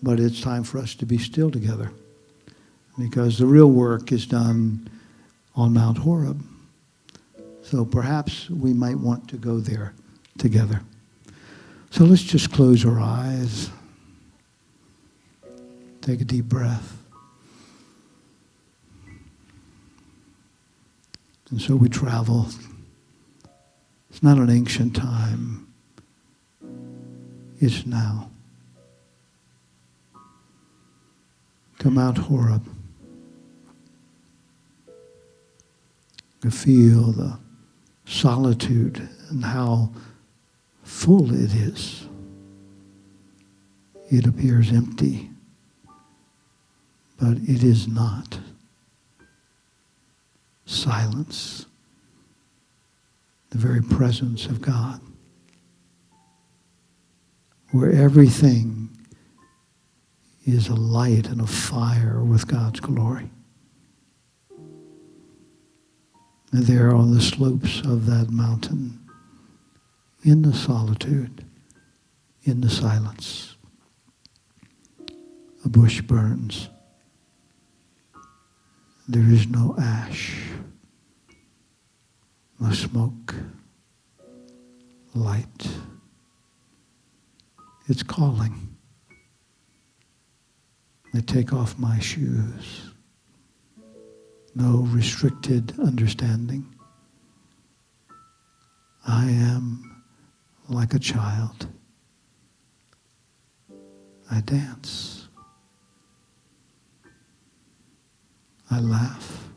but it's time for us to be still together, because the real work is done on Mount Horeb. So perhaps we might want to go there together. So let's just close our eyes. Take a deep breath. And so we travel. It's not an ancient time. It's now. To Mount Horeb. To feel the solitude and how full it is. It appears empty, but it is not. Silence, the very presence of God, where everything is a light and a fire with God's glory. And there on the slopes of that mountain, in the solitude, in the silence, a bush burns. There is no ash, no smoke, light. It's calling. I take off my shoes. No restricted understanding. I am like a child. I dance. I laugh.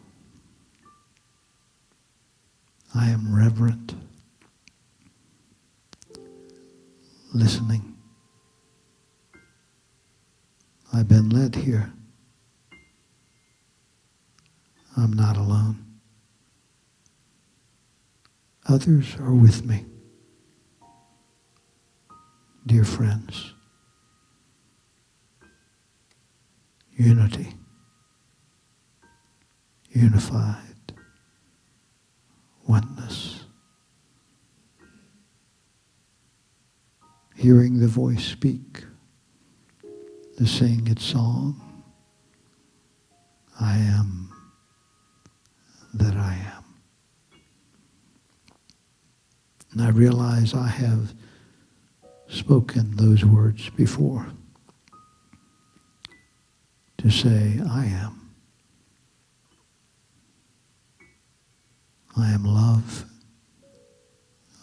I am reverent. Listening. I've been led here. I'm not alone. Others are with me. Dear friends, unity, unified, oneness. Hearing the voice speak, to sing its song, I am that I am. And I realize I have spoken those words before. To say, I am. I am love.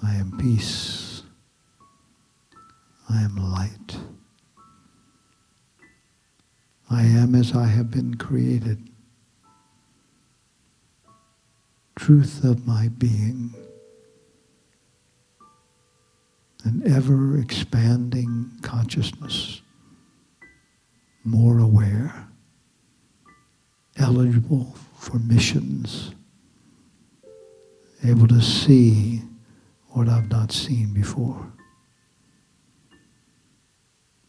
I am peace. I am light. I am as I have been created. Truth of my being. An ever-expanding consciousness. More aware. Eligible for missions. Able to see what I've not seen before.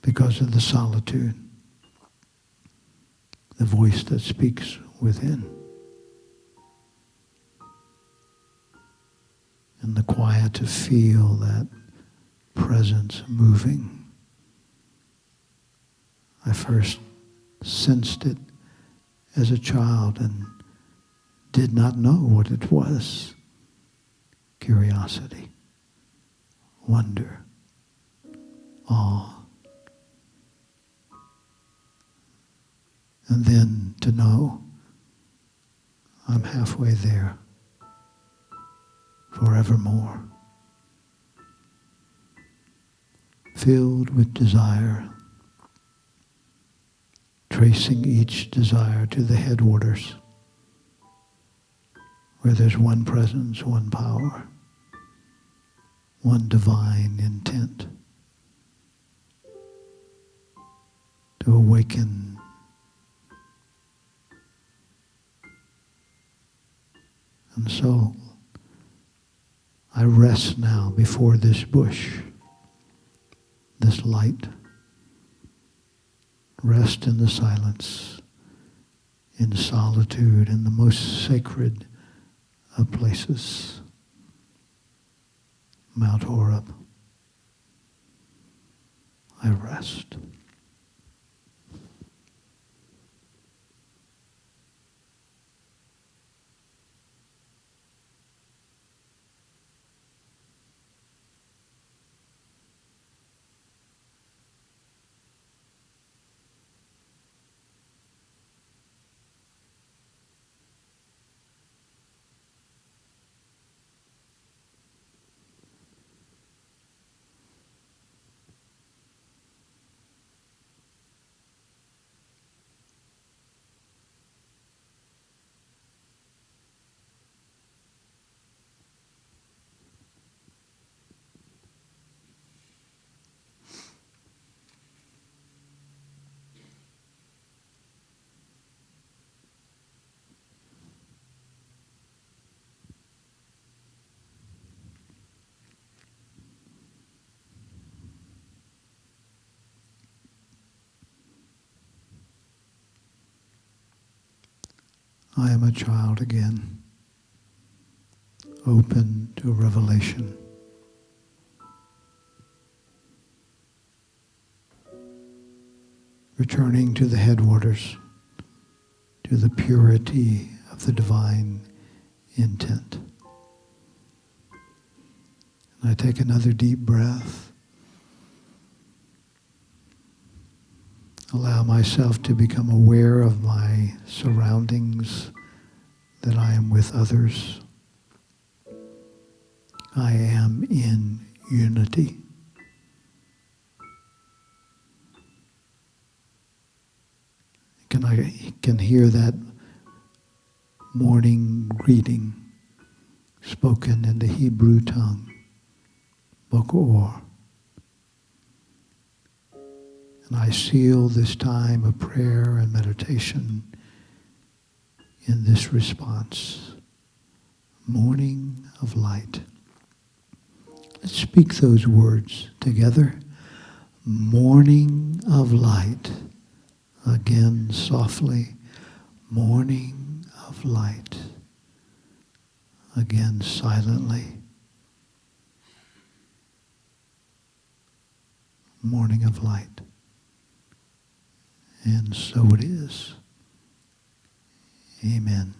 Because of the solitude. The voice that speaks within. And the quiet to feel that presence moving. I first sensed it as a child and did not know what it was. Curiosity, wonder, awe. And then to know I'm halfway there forevermore. Filled with desire, tracing each desire to the headwaters, where there's one presence, one power, one divine intent to awaken and so I rest now before this bush, this light. Rest in the silence, in solitude, in the most sacred of places. Mount Horeb. I rest. I am a child again, open to revelation. Returning to the headwaters, to the purity of the divine intent. And I take another deep breath. Allow myself to become aware of my surroundings, that I am with others. I am in unity. I can hear that morning greeting spoken in the Hebrew tongue, Bokor. And I seal this time of prayer and meditation in this response, morning of light. Let's speak those words together. Morning of light. Again, softly. Morning of light. Again, silently. Morning of light. And so it is. Amen.